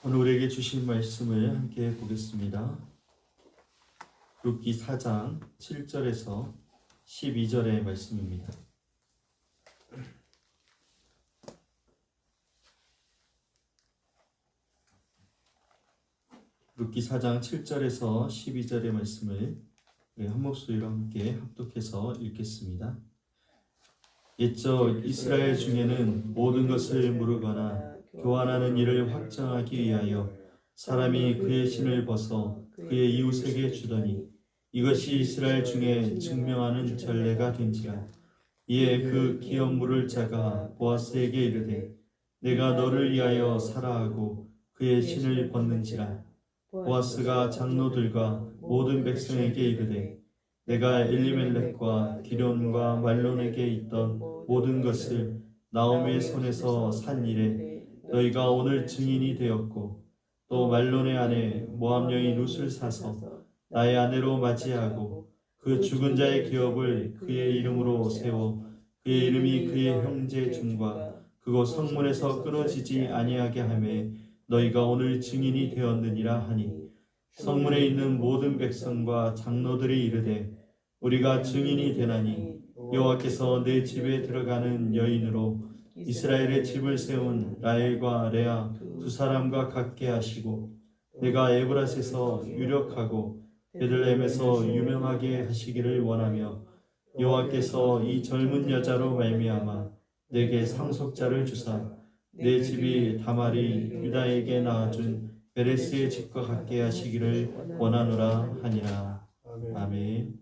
오늘 우리에게 주신 말씀을 함께 보겠습니다. 룻기 4장 7절에서 12절의 말씀입니다. 룻기 4장 7절에서 12절의 말씀을 한 목소리로 함께 합독해서 읽겠습니다. 옛적 이스라엘 중에는 모든 것을 물으거나 교환하는 일을 확정하기 위하여 사람이 그의 신을 벗어 그의 이웃에게 주더니 이것이 이스라엘 중에 증명하는 전례가 된지라. 이에 그 기업 물을 자가 보아스에게 이르되 내가 너를 위하여 사라 하고 그의 신을 벗는지라. 보아스가 장로들과 모든 백성에게 이르되 내가 엘리멜렉과 기련과 말론에게 있던 모든 것을 나오미의 손에서 산 일에 너희가 오늘 증인이 되었고 또 말론의 아내 모압 여인 룻을 사서 나의 아내로 맞이하고 그 죽은 자의 기업을 그의 이름으로 세워 그의 이름이 그의 형제 중과 그곳 성문에서 끊어지지 아니하게 하매 너희가 오늘 증인이 되었느니라 하니 성문에 있는 모든 백성과 장로들이 이르되 우리가 증인이 되나니 여호와께서 내 집에 들어가는 여인으로 이스라엘의 집을 세운 라헬과 레아 두 사람과 같게 하시고 내가 에브라스에서 유력하고 베들레헴에서 유명하게 하시기를 원하며 여호와께서 이 젊은 여자로 말미암아 내게 상속자를 주사 내 집이 다말이 유다에게 낳아준 베레스의 집과 같게 하시기를 원하노라 하니라. 아멘.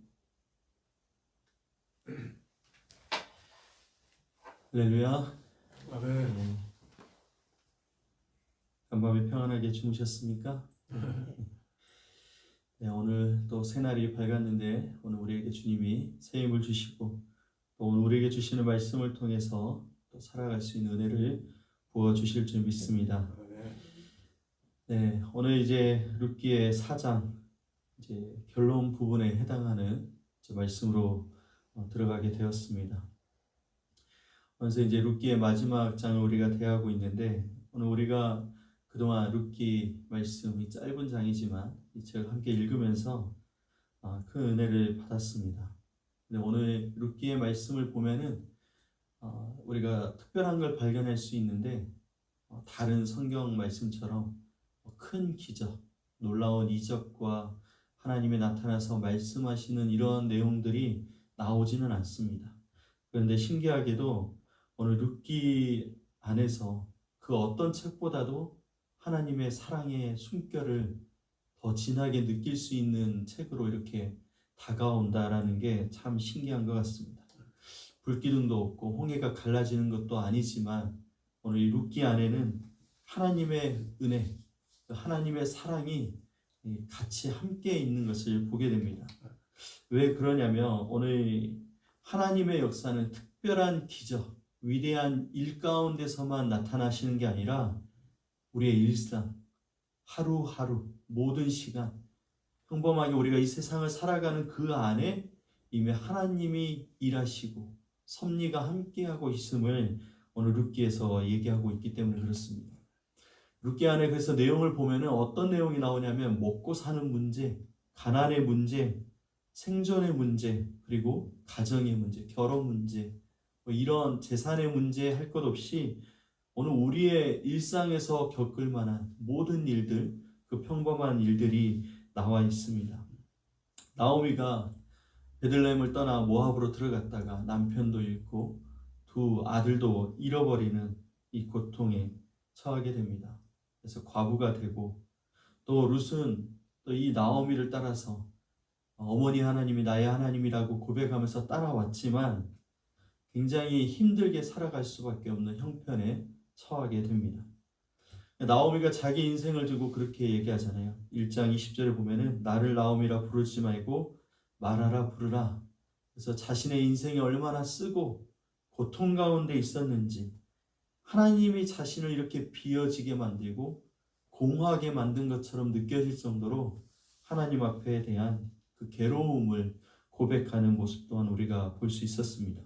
할렐루야. 아멘. 간밤에 평안하게 주무셨습니까? 네, 오늘 또 새날이 밝았는데 오늘 우리에게 주님이 새 힘을 주시고 또 오늘 우리에게 주시는 말씀을 통해서 또 살아갈 수 있는 은혜를 부어주실 줄 믿습니다. 네, 오늘 이제 룻기의 4장 이제 결론 부분에 해당하는 이제 말씀으로 들어가게 되었습니다. 그래서 이제 룻기의 마지막 장을 우리가 대하고 있는데 오늘 우리가 그동안 룻기 말씀이 짧은 장이지만 이 책을 함께 읽으면서 큰 은혜를 받았습니다. 근데 오늘 룻기의 말씀을 보면은 우리가 특별한 걸 발견할 수 있는데 다른 성경 말씀처럼 큰 기적, 놀라운 이적과 하나님이 나타나서 말씀하시는 이런 내용들이 나오지는 않습니다. 그런데 신기하게도 오늘 룻기 안에서 그 어떤 책보다도 하나님의 사랑의 숨결을 더 진하게 느낄 수 있는 책으로 이렇게 다가온다라는 게 참 신기한 것 같습니다. 불기둥도 없고 홍해가 갈라지는 것도 아니지만 오늘 이 룻기 안에는 하나님의 은혜, 하나님의 사랑이 같이 함께 있는 것을 보게 됩니다. 왜 그러냐면 오늘 하나님의 역사는 특별한 기적, 위대한 일 가운데서만 나타나시는 게 아니라 우리의 일상, 하루하루, 모든 시간, 평범하게 우리가 이 세상을 살아가는 그 안에 이미 하나님이 일하시고 섭리가 함께하고 있음을 오늘 룻기에서 얘기하고 있기 때문에 그렇습니다. 룻기 안에 그래서 내용을 보면 어떤 내용이 나오냐면 먹고 사는 문제, 가난의 문제, 생존의 문제, 그리고 가정의 문제, 결혼 문제, 이런 재산의 문제 할 것 없이 오늘 우리의 일상에서 겪을 만한 모든 일들, 그 평범한 일들이 나와 있습니다. 나오미가 베들레헴을 떠나 모압으로 들어갔다가 남편도 잃고 두 아들도 잃어버리는 이 고통에 처하게 됩니다. 그래서 과부가 되고 또 룻은 또 이 나오미를 따라서 어머니 하나님이 나의 하나님이라고 고백하면서 따라왔지만 굉장히 힘들게 살아갈 수밖에 없는 형편에 처하게 됩니다. 나오미가 자기 인생을 두고 그렇게 얘기하잖아요. 1장 20절에 보면은 나를 나오미라 부르지 말고 말하라 부르라. 그래서 자신의 인생이 얼마나 쓰고 고통 가운데 있었는지 하나님이 자신을 이렇게 비어지게 만들고 공허하게 만든 것처럼 느껴질 정도로 하나님 앞에 대한 그 괴로움을 고백하는 모습 또한 우리가 볼 수 있었습니다.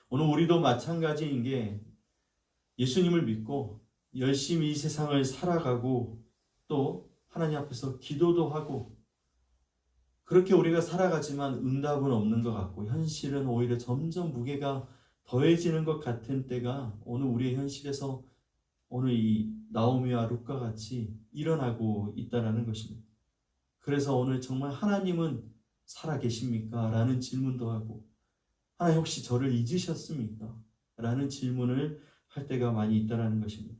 오늘 우리도 마찬가지인 게 예수님을 믿고 열심히 이 세상을 살아가고 또 하나님 앞에서 기도도 하고 그렇게 우리가 살아가지만 응답은 없는 것 같고 현실은 오히려 점점 무게가 더해지는 것 같은 때가 오늘 우리의 현실에서 오늘 이 나오미와 룻과 같이 일어나고 있다라는 것입니다. 그래서 오늘 정말 하나님은 살아계십니까? 라는 질문도 하고 하나님 혹시 저를 잊으셨습니까? 라는 질문을 할 때가 많이 있다라는 것입니다.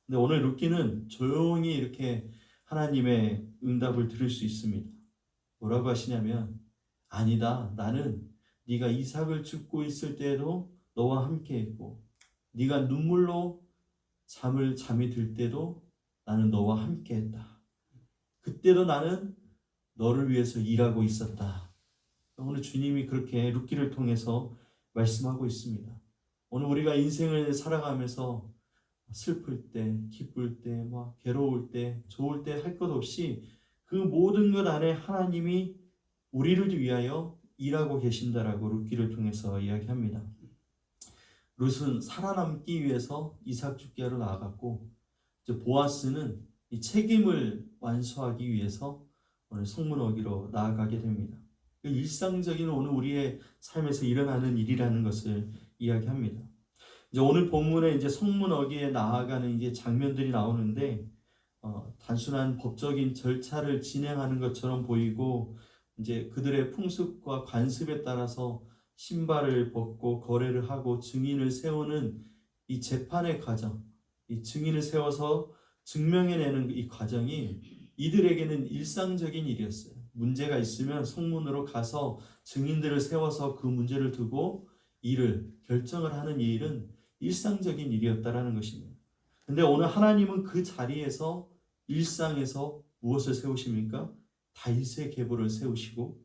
근데 오늘 룻기는 조용히 이렇게 하나님의 응답을 들을 수 있습니다. 뭐라고 하시냐면 아니다. 나는 네가 이삭을 줍고 있을 때에도 너와 함께 했고 네가 눈물로 잠이 들 때도 나는 너와 함께 했다. 그때도 나는 너를 위해서 일하고 있었다. 오늘 주님이 그렇게 룻기를 통해서 말씀하고 있습니다. 오늘 우리가 인생을 살아가면서 슬플 때, 기쁠 때, 막 괴로울 때, 좋을 때 할 것 없이 그 모든 것 안에 하나님이 우리를 위하여 일하고 계신다라고 룻기를 통해서 이야기합니다. 룻은 살아남기 위해서 이삭 죽게 하러 나아갔고 이제 보아스는 이 책임을 완수하기 위해서 오늘 성문 어기로 나아가게 됩니다. 일상적인 오늘 우리의 삶에서 일어나는 일이라는 것을 이야기합니다. 이제 오늘 본문에 이제 성문 어기에 나아가는 이제 장면들이 나오는데 단순한 법적인 절차를 진행하는 것처럼 보이고 이제 그들의 풍습과 관습에 따라서 신발을 벗고 거래를 하고 증인을 세우는 이 재판의 과정, 이 증인을 세워서 증명해내는 이 과정이 이들에게는 일상적인 일이었어요. 문제가 있으면 성문으로 가서 증인들을 세워서 그 문제를 두고 일을 결정을 하는 이 일은 일상적인 일이었다라는 것입니다. 근데 오늘 하나님은 그 자리에서 일상에서 무엇을 세우십니까? 다윗의 계보를 세우시고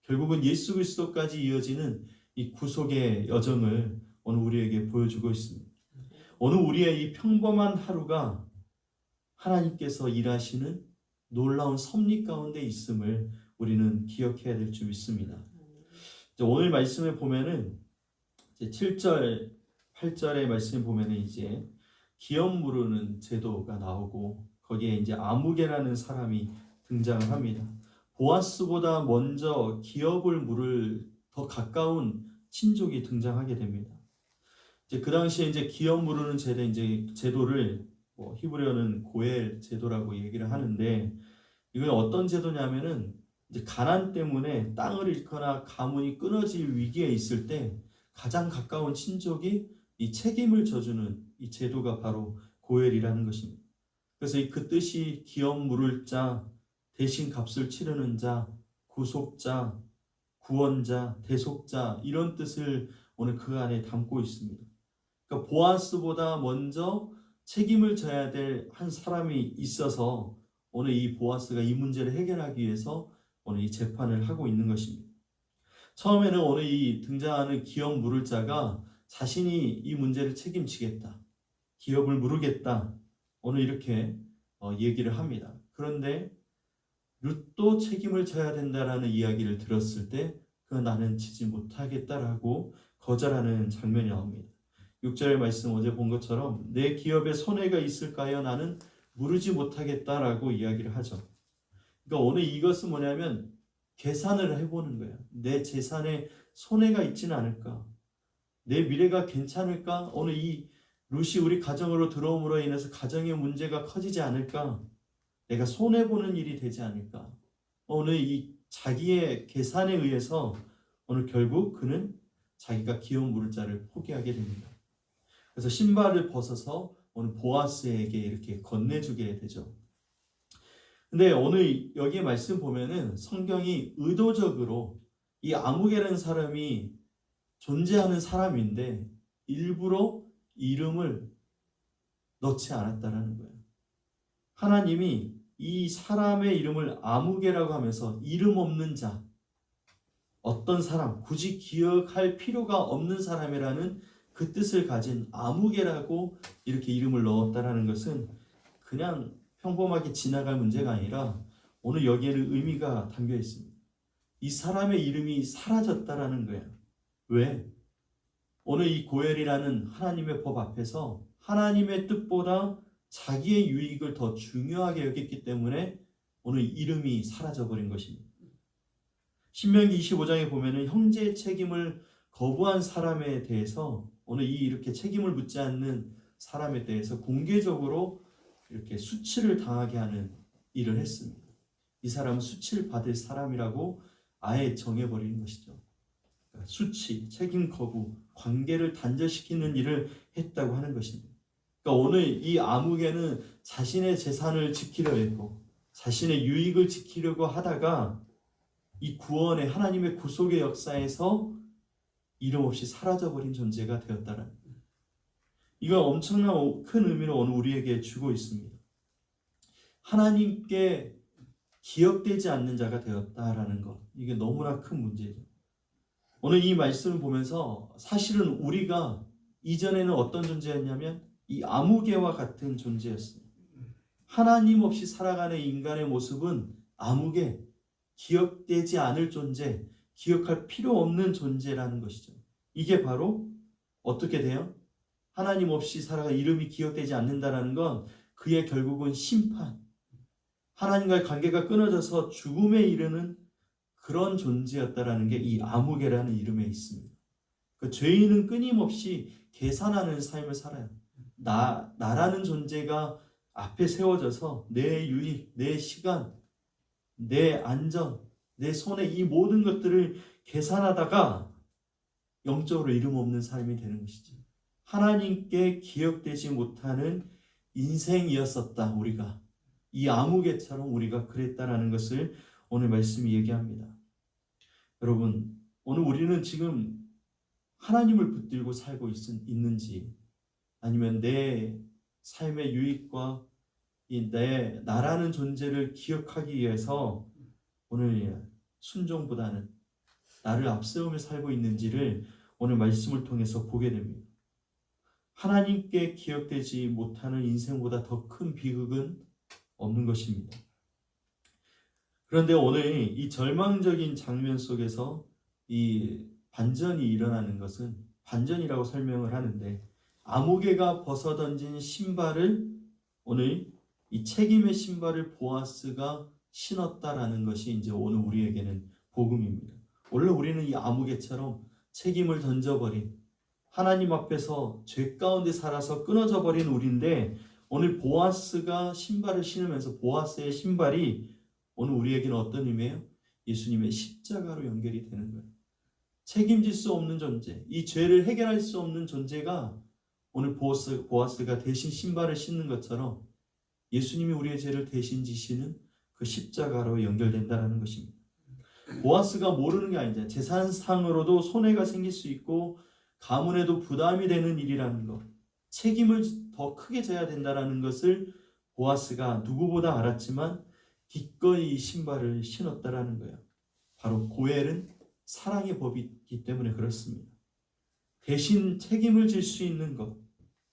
결국은 예수 그리스도까지 이어지는 이 구속의 여정을 오늘 우리에게 보여주고 있습니다. 오늘 우리의 이 평범한 하루가 하나님께서 일하시는 놀라운 섭리 가운데 있음을 우리는 기억해야 될 줄 믿습니다. 오늘 말씀에 보면은 7절, 8절의 말씀에 보면은 이제 기업 무르는 제도가 나오고 거기에 이제 아무개라는 사람이 등장을 합니다. 보아스보다 먼저 기업을 물을 더 가까운 친족이 등장하게 됩니다. 이제 그 당시에 이제 기업 무르는 제도를 히브리어는 고엘 제도라고 얘기를 하는데 이건 어떤 제도냐면은 이제 가난 때문에 땅을 잃거나 가문이 끊어질 위기에 있을 때 가장 가까운 친족이 이 책임을 져주는 이 제도가 바로 고엘이라는 것입니다. 그래서 그 뜻이 기업 물을 자, 대신 값을 치르는 자, 구속자, 구원자, 대속자 이런 뜻을 오늘 그 안에 담고 있습니다. 그러니까 보아스보다 먼저 책임을 져야 될 한 사람이 있어서 오늘 이 보아스가 이 문제를 해결하기 위해서 오늘 이 재판을 하고 있는 것입니다. 처음에는 오늘 이 등장하는 기업 물을 자가 자신이 이 문제를 책임지겠다. 기업을 물으겠다. 오늘 이렇게 얘기를 합니다. 그런데 룻도 책임을 져야 된다라는 이야기를 들었을 때 나는 지지 못하겠다라고 거절하는 장면이 나옵니다. 6절의 말씀 어제 본 것처럼 내 기업에 손해가 있을까요? 나는 물으지 못하겠다라고 이야기를 하죠. 그러니까 오늘 이것은 뭐냐면 계산을 해보는 거예요. 내 재산에 손해가 있지는 않을까? 내 미래가 괜찮을까? 오늘 이 룻이 우리 가정으로 들어옴으로 인해서 가정의 문제가 커지지 않을까? 내가 손해보는 일이 되지 않을까? 오늘 이 자기의 계산에 의해서 오늘 결국 그는 자기가 기업 물을 자를 포기하게 됩니다. 그래서 신발을 벗어서 오늘 보아스에게 이렇게 건네주게 되죠. 근데 오늘 여기에 말씀 보면은 성경이 의도적으로 이 아무개라는 사람이 존재하는 사람인데 일부러 이름을 넣지 않았다라는 거예요. 하나님이 이 사람의 이름을 아무개라고 하면서 이름 없는 자, 어떤 사람, 굳이 기억할 필요가 없는 사람이라는 그 뜻을 가진 아무개라고 이렇게 이름을 넣었다라는 것은 그냥 평범하게 지나갈 문제가 아니라 오늘 여기에는 의미가 담겨 있습니다. 이 사람의 이름이 사라졌다라는 거예요. 왜? 오늘 이 고엘이라는 하나님의 법 앞에서 하나님의 뜻보다 자기의 유익을 더 중요하게 여겼기 때문에 오늘 이름이 사라져버린 것입니다. 신명기 25장에 보면은 형제의 책임을 거부한 사람에 대해서 오늘 이렇게 책임을 묻지 않는 사람에 대해서 공개적으로 이렇게 수치를 당하게 하는 일을 했습니다. 이 사람은 수치를 받을 사람이라고 아예 정해버리는 것이죠. 수치, 책임 거부, 관계를 단절시키는 일을 했다고 하는 것입니다. 그러니까 오늘 이 아무개는 자신의 재산을 지키려 했고 자신의 유익을 지키려고 하다가 이 구원의 하나님의 구속의 역사에서 이름 없이 사라져버린 존재가 되었다는 거예요. 이건 엄청난 큰 의미를 오늘 우리에게 주고 있습니다. 하나님께 기억되지 않는 자가 되었다라는 것, 이게 너무나 큰 문제죠. 오늘 이 말씀을 보면서 사실은 우리가 이전에는 어떤 존재였냐면 이 아무개와 같은 존재였습니다. 하나님 없이 살아가는 인간의 모습은 아무개, 기억되지 않을 존재, 기억할 필요 없는 존재라는 것이죠. 이게 바로 어떻게 돼요? 하나님 없이 살아가 이름이 기억되지 않는다는 건 그의 결국은 심판, 하나님과의 관계가 끊어져서 죽음에 이르는 그런 존재였다라는 게 이 아무개라는 이름에 있습니다. 그 죄인은 끊임없이 계산하는 삶을 살아요. 나라는 존재가 앞에 세워져서 내 유익, 내 시간, 내 안전, 내 손에 이 모든 것들을 계산하다가 영적으로 이름 없는 삶이 되는 것이죠. 하나님께 기억되지 못하는 인생이었었다. 우리가 이 아무개처럼 우리가 그랬다라는 것을 오늘 말씀이 얘기합니다. 여러분, 오늘 우리는 지금 하나님을 붙들고 살고 있는지 아니면 내 삶의 유익과 나라는 존재를 기억하기 위해서 오늘 순종보다는 나를 앞세우며 살고 있는지를 오늘 말씀을 통해서 보게 됩니다. 하나님께 기억되지 못하는 인생보다 더 큰 비극은 없는 것입니다. 그런데 오늘 이 절망적인 장면 속에서 이 반전이 일어나는 것은 반전이라고 설명을 하는데 아무개가 벗어던진 신발을 오늘 이 책임의 신발을 보아스가 신었다라는 것이 이제 오늘 우리에게는 복음입니다. 원래 우리는 이 아무개처럼 책임을 던져버린 하나님 앞에서 죄 가운데 살아서 끊어져 버린 우리인데 오늘 보아스가 신발을 신으면서 보아스의 신발이 오늘 우리에게는 어떤 의미예요? 예수님의 십자가로 연결이 되는 거예요. 책임질 수 없는 존재, 이 죄를 해결할 수 없는 존재가 오늘 보아스가 대신 신발을 신는 것처럼 예수님이 우리의 죄를 대신 지시는 그 십자가로 연결된다는 것입니다. 보아스가 모르는 게 아니잖아요. 재산상으로도 손해가 생길 수 있고 가문에도 부담이 되는 일이라는 것, 책임을 더 크게 져야 된다는 것을 보아스가 누구보다 알았지만 기꺼이 이 신발을 신었다라는 거예요. 바로 고엘은 사랑의 법이기 때문에 그렇습니다. 대신 책임을 질 수 있는 것,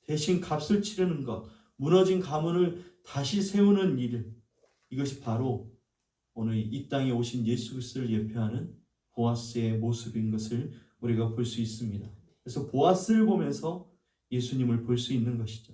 대신 값을 치르는 것, 무너진 가문을 다시 세우는 일, 이것이 바로 오늘 이 땅에 오신 예수 그리스도를 예표하는 보아스의 모습인 것을 우리가 볼 수 있습니다. 그래서 보아스를 보면서 예수님을 볼 수 있는 것이죠.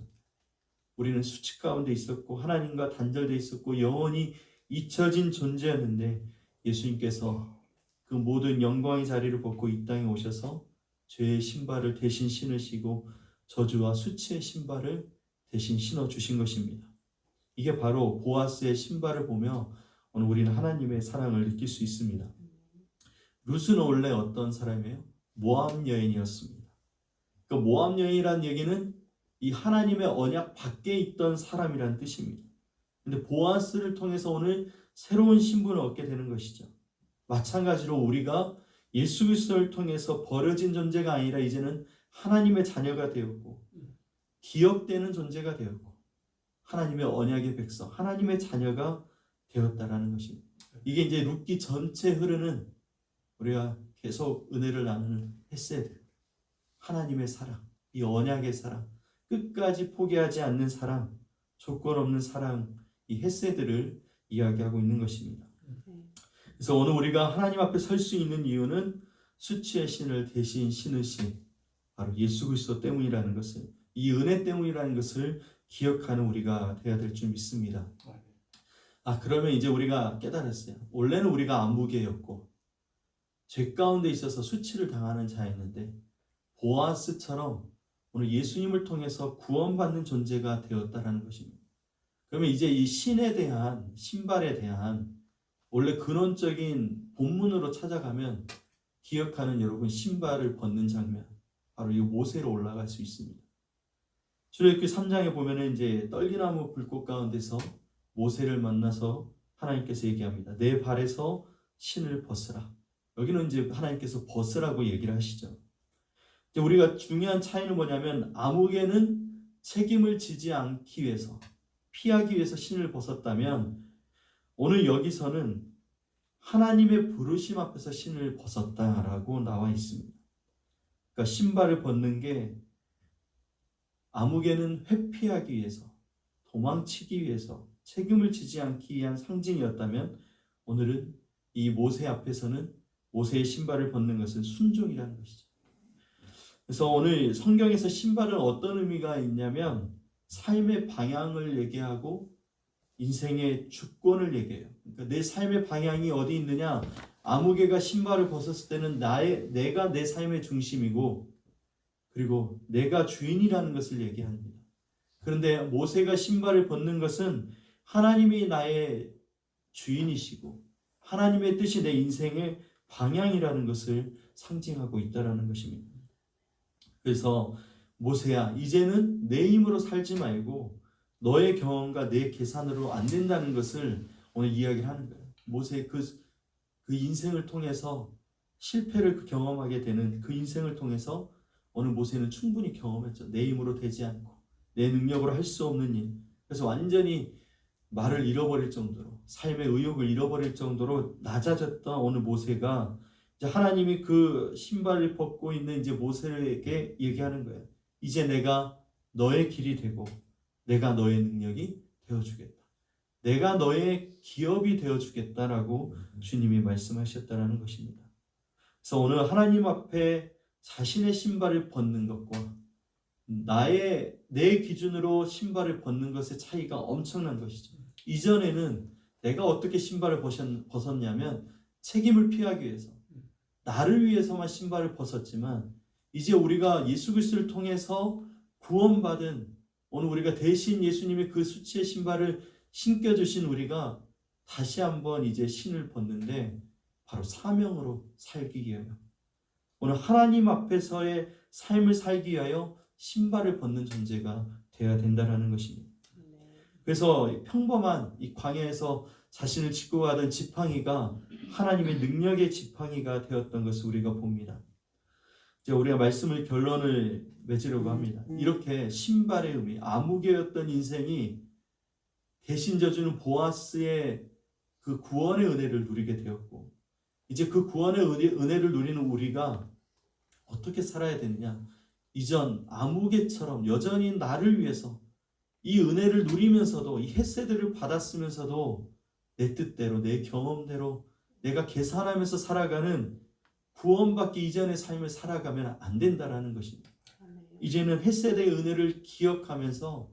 우리는 수치 가운데 있었고 하나님과 단절되어 있었고 영원히 잊혀진 존재였는데 예수님께서 그 모든 영광의 자리를 벗고 이 땅에 오셔서 죄의 신발을 대신 신으시고 저주와 수치의 신발을 대신 신어주신 것입니다. 이게 바로 보아스의 신발을 보며 오늘 우리는 하나님의 사랑을 느낄 수 있습니다. 룻은 원래 어떤 사람이에요? 모압 여인이었습니다. 그 모압 여인이라는 얘기는 이 하나님의 언약 밖에 있던 사람이라는 뜻입니다. 근데 보아스를 통해서 오늘 새로운 신분을 얻게 되는 것이죠. 마찬가지로 우리가 예수 그리스도를 통해서 버려진 존재가 아니라 이제는 하나님의 자녀가 되었고 기억되는 존재가 되었고 하나님의 언약의 백성, 하나님의 자녀가 되었다라는 것입니다. 이게 이제 룻기 전체 흐르는 우리가 계속 은혜를 나누는 헤세드, 하나님의 사랑, 이 언약의 사랑, 끝까지 포기하지 않는 사랑, 조건 없는 사랑, 이 헤세드를 이야기하고 있는 것입니다. 그래서 오늘 우리가 하나님 앞에 설 수 있는 이유는 수치의 신을 대신 신으신 바로 예수 그리스도 때문이라는 것을, 이 은혜 때문이라는 것을 기억하는 우리가 되어야 될 줄 믿습니다. 그러면 이제 우리가 깨달았어요. 원래는 우리가 아무개였고 죄 가운데 있어서 수치를 당하는 자였는데 보아스처럼 오늘 예수님을 통해서 구원받는 존재가 되었다라는 것입니다. 그러면 이제 이 신에 대한, 신발에 대한 원래 근원적인 본문으로 찾아가면 기억하는 여러분, 신발을 벗는 장면, 바로 이 모세로 올라갈 수 있습니다. 출애굽기 3장에 보면은 이제 떨기나무 불꽃 가운데서 모세를 만나서 하나님께서 얘기합니다. 내 발에서 신을 벗으라. 여기는 이제 하나님께서 벗으라고 얘기를 하시죠. 이제 우리가 중요한 차이는 뭐냐면, 아무개는 책임을 지지 않기 위해서, 피하기 위해서 신을 벗었다면, 오늘 여기서는 하나님의 부르심 앞에서 신을 벗었다라고 나와 있습니다. 그러니까 신발을 벗는 게 아무개는 회피하기 위해서, 도망치기 위해서, 책임을 지지 않기 위한 상징이었다면, 오늘은 이 모세 앞에서는 모세의 신발을 벗는 것은 순종이라는 것이죠. 그래서 오늘 성경에서 신발은 어떤 의미가 있냐면 삶의 방향을 얘기하고 인생의 주권을 얘기해요. 그러니까 내 삶의 방향이 어디 있느냐? 아무개가 신발을 벗었을 때는 내가 내 삶의 중심이고, 그리고 내가 주인이라는 것을 얘기합니다. 그런데 모세가 신발을 벗는 것은 하나님이 나의 주인이시고 하나님의 뜻이 내 인생의 방향이라는 것을 상징하고 있다는 것입니다. 그래서 모세야, 이제는 내 힘으로 살지 말고 너의 경험과 내 계산으로 안 된다는 것을 오늘 이야기를 하는 거예요. 모세의 그 인생을 통해서 실패를 경험하게 되는 그 인생을 통해서 오늘 모세는 충분히 경험했죠. 내 힘으로 되지 않고 내 능력으로 할 수 없는 일. 그래서 완전히 말을 잃어버릴 정도로, 삶의 의욕을 잃어버릴 정도로 낮아졌던 오늘 모세가 이제 하나님이 그 신발을 벗고 있는 이제 모세에게 얘기하는 거예요. 이제 내가 너의 길이 되고 내가 너의 능력이 되어주겠다. 내가 너의 기업이 되어주겠다라고 주님이 말씀하셨다는 것입니다. 그래서 오늘 하나님 앞에 자신의 신발을 벗는 것과 내 기준으로 신발을 벗는 것의 차이가 엄청난 것이죠. 이전에는 내가 어떻게 신발을 벗었냐면 책임을 피하기 위해서, 나를 위해서만 신발을 벗었지만, 이제 우리가 예수 그리스도를 통해서 구원받은, 오늘 우리가 대신 예수님의 그 수치의 신발을 신겨주신 우리가 다시 한번 이제 신을 벗는데, 바로 사명으로 살기 위하여, 오늘 하나님 앞에서의 삶을 살기 위하여 신발을 벗는 존재가 되어야 된다는 것입니다. 그래서 평범한 이 광야에서 자신을 싣고 가던 지팡이가 하나님의 능력의 지팡이가 되었던 것을 우리가 봅니다. 이제 우리가 말씀을 결론을 맺으려고 합니다. 이렇게 신발의 의미, 아무개였던 인생이 대신 져주는 보아스의 그 구원의 은혜를 누리게 되었고, 이제 그 구원의 은혜를 누리는 우리가 어떻게 살아야 되느냐? 이전 아무개처럼 여전히 나를 위해서 이 은혜를 누리면서도, 이 헤세드를 받았으면서도 내 뜻대로, 내 경험대로 내가 계산하면서 살아가는 구원받기 이전의 삶을 살아가면 안 된다라는 것입니다. 이제는 헤세드의 은혜를 기억하면서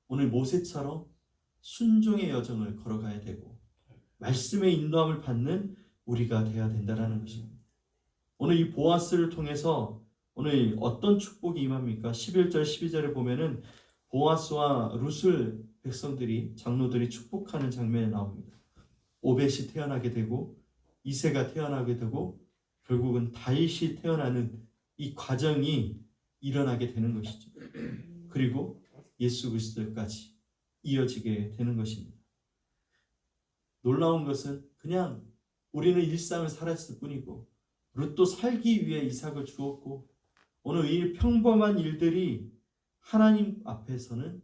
오늘 모세처럼 순종의 여정을 걸어가야 되고 말씀의 인도함을 받는 우리가 되어야 된다라는 것입니다. 오늘 이 보아스를 통해서 오늘 어떤 축복이 임합니까? 11절 12절에 보면은 보아스와 룻을 백성들이, 장로들이 축복하는 장면이 나옵니다. 오벳이 태어나게 되고 이새가 태어나게 되고 결국은 다윗이 태어나는 이 과정이 일어나게 되는 것이죠. 그리고 예수 그리스도까지 이어지게 되는 것입니다. 놀라운 것은 그냥 우리는 일상을 살았을 뿐이고 룻도 살기 위해 이삭을 주었고, 오늘 이 평범한 일들이 하나님 앞에서는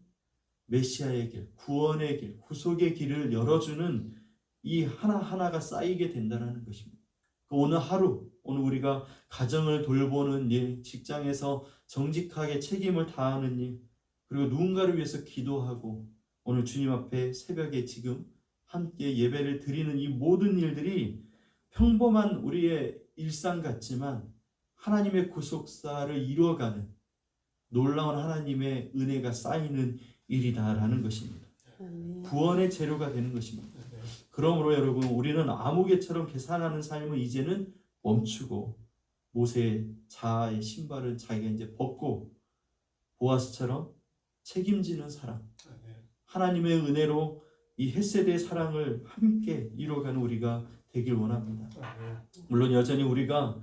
메시아의 길, 구원의 길, 구속의 길을 열어주는 이 하나하나가 쌓이게 된다는 것입니다. 오늘 하루, 오늘 우리가 가정을 돌보는 일, 직장에서 정직하게 책임을 다하는 일, 그리고 누군가를 위해서 기도하고 오늘 주님 앞에 새벽에 지금 함께 예배를 드리는 이 모든 일들이 평범한 우리의 일상 같지만 하나님의 구속사를 이루어가는 놀라운 하나님의 은혜가 쌓이는 일이다라는 것입니다. 아멘. 구원의 재료가 되는 것입니다. 그러므로 여러분, 우리는 아무개처럼 계산하는 삶을 이제는 멈추고 모세의 자아의 신발을 자기가 이제 벗고 보아스처럼 책임지는 사랑, 하나님의 은혜로 이 헷세대의 사랑을 함께 이루어가는 우리가 되길 원합니다. 물론 여전히 우리가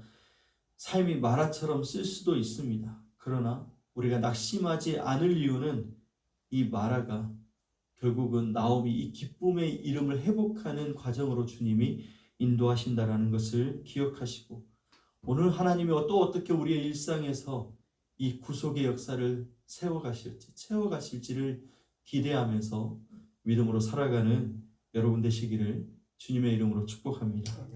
삶이 마라처럼 쓸 수도 있습니다. 그러나 우리가 낙심하지 않을 이유는 이 마라가 결국은 나오미 이 기쁨의 이름을 회복하는 과정으로 주님이 인도하신다라는 것을 기억하시고, 오늘 하나님이 또 어떻게 우리의 일상에서 이 구속의 역사를 세워가실지 채워가실지를 기대하면서 믿음으로 살아가는 여러분 되시기를 주님의 이름으로 축복합니다.